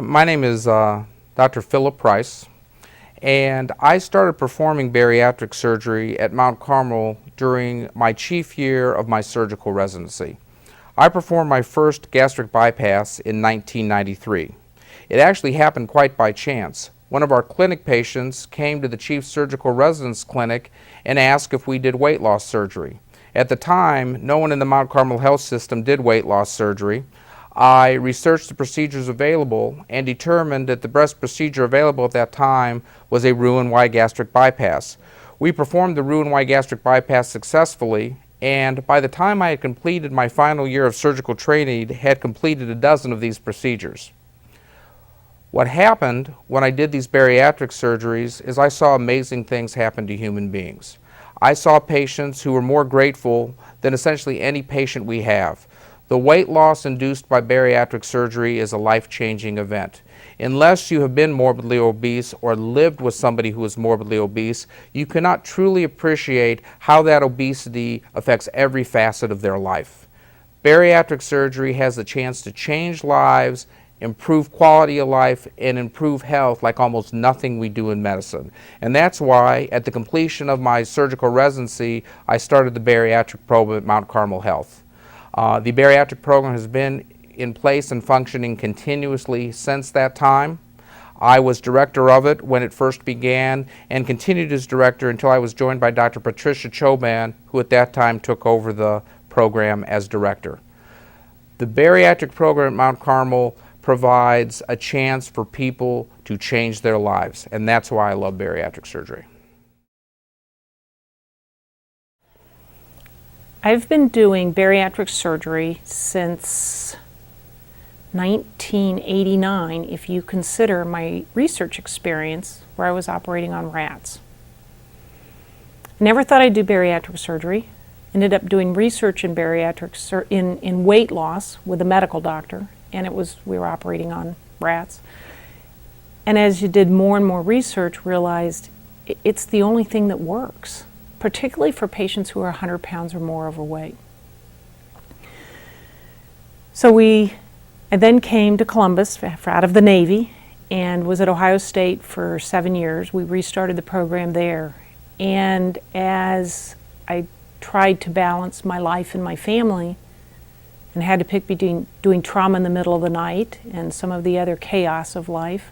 My name is Dr. Philip Price, and I started performing bariatric surgery at Mount Carmel during my chief year of my surgical residency. I performed my first gastric bypass in 1993. It actually happened quite by chance. One of our clinic patients came to the chief surgical residence clinic and asked if we did weight loss surgery. At the time, no one in the Mount Carmel health system did weight loss surgery. I researched the procedures available and determined that the best procedure available at that time was a Roux-en-Y gastric bypass. We performed the Roux-en-Y gastric bypass successfully, and by the time I had completed my final year of surgical training, had completed a dozen of these procedures. What happened when I did these bariatric surgeries is I saw amazing things happen to human beings. I saw patients who were more grateful than essentially any patient we have. The weight loss induced by bariatric surgery is a life-changing event. Unless you have been morbidly obese or lived with somebody who is morbidly obese, you cannot truly appreciate how that obesity affects every facet of their life. Bariatric surgery has the chance to change lives, improve quality of life, and improve health like almost nothing we do in medicine. And that's why, at the completion of my surgical residency, I started the bariatric program at Mount Carmel Health. The bariatric program has been in place and functioning continuously since that time. I was director of it when it first began and continued as director until I was joined by Dr. Patricia Choban, who at that time took over the program as director. The bariatric program at Mount Carmel provides a chance for people to change their lives, and that's why I love bariatric surgery. I've been doing bariatric surgery since 1989, if you consider my research experience where I was operating on rats. Never thought I'd do bariatric surgery. Ended up doing research in bariatric in weight loss with a medical doctor, and we were operating on rats. And as you did more and more research, realized it's the only thing that works, particularly for patients who are 100 pounds or more overweight. So I then came to Columbus out of the Navy and was at Ohio State for 7 years. We restarted the program there. And as I tried to balance my life and my family and had to pick between doing trauma in the middle of the night and some of the other chaos of life,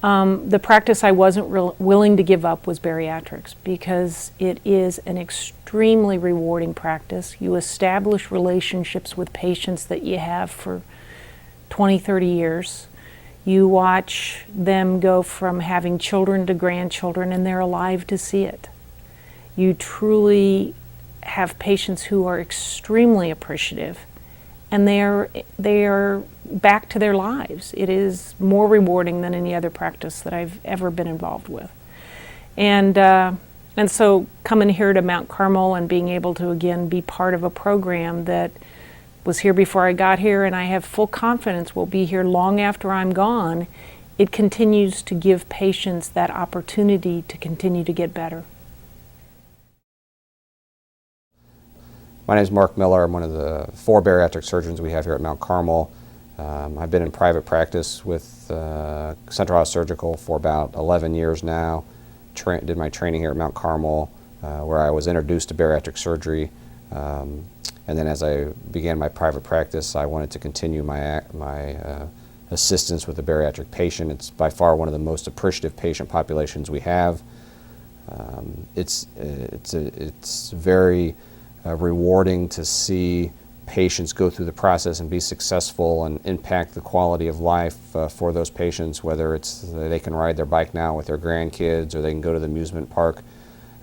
the practice I wasn't willing to give up was bariatrics, because it is an extremely rewarding practice. You establish relationships with patients that you have for 20, 30 years. You watch them go from having children to grandchildren, and they're alive to see it. You truly have patients who are extremely appreciative, and they are back to their lives. It is more rewarding than any other practice that I've ever been involved with. And so coming here to Mount Carmel and being able to again be part of a program that was here before I got here, and I have full confidence will be here long after I'm gone, it continues to give patients that opportunity to continue to get better. My name is Mark Miller. I'm one of the 4 bariatric surgeons we have here at Mount Carmel. I've been in private practice with Central House Surgical for about 11 years now. Did my training here at Mount Carmel, where I was introduced to bariatric surgery. And then as I began my private practice, I wanted to continue my assistance with the bariatric patient. It's by far one of the most appreciative patient populations we have. It's very rewarding to see patients go through the process and be successful and impact the quality of life for those patients, whether it's they can ride their bike now with their grandkids or they can go to the amusement park.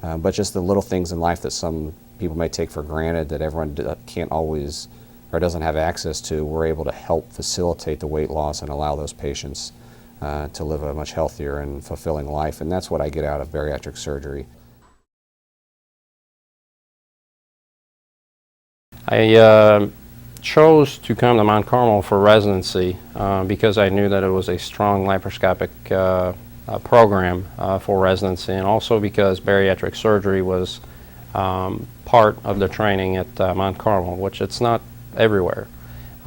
But just the little things in life that some people may take for granted that everyone can't always or doesn't have access to, we're able to help facilitate the weight loss and allow those patients to live a much healthier and fulfilling life. And that's what I get out of bariatric surgery. I chose to come to Mount Carmel for residency because I knew that it was a strong laparoscopic program for residency, and also because bariatric surgery was part of the training at Mount Carmel, which it's not everywhere.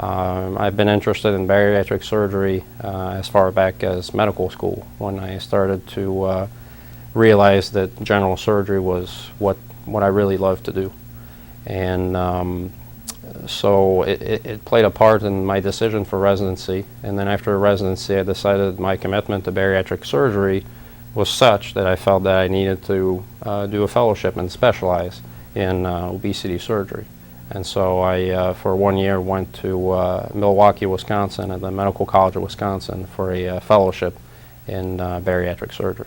I've been interested in bariatric surgery as far back as medical school, when I started to realize that general surgery was what I really loved to do. And so it played a part in my decision for residency. And then after residency, I decided my commitment to bariatric surgery was such that I felt that I needed to do a fellowship and specialize in obesity surgery. And so I, for 1 year, went to Milwaukee, Wisconsin, at the Medical College of Wisconsin for a fellowship in bariatric surgery.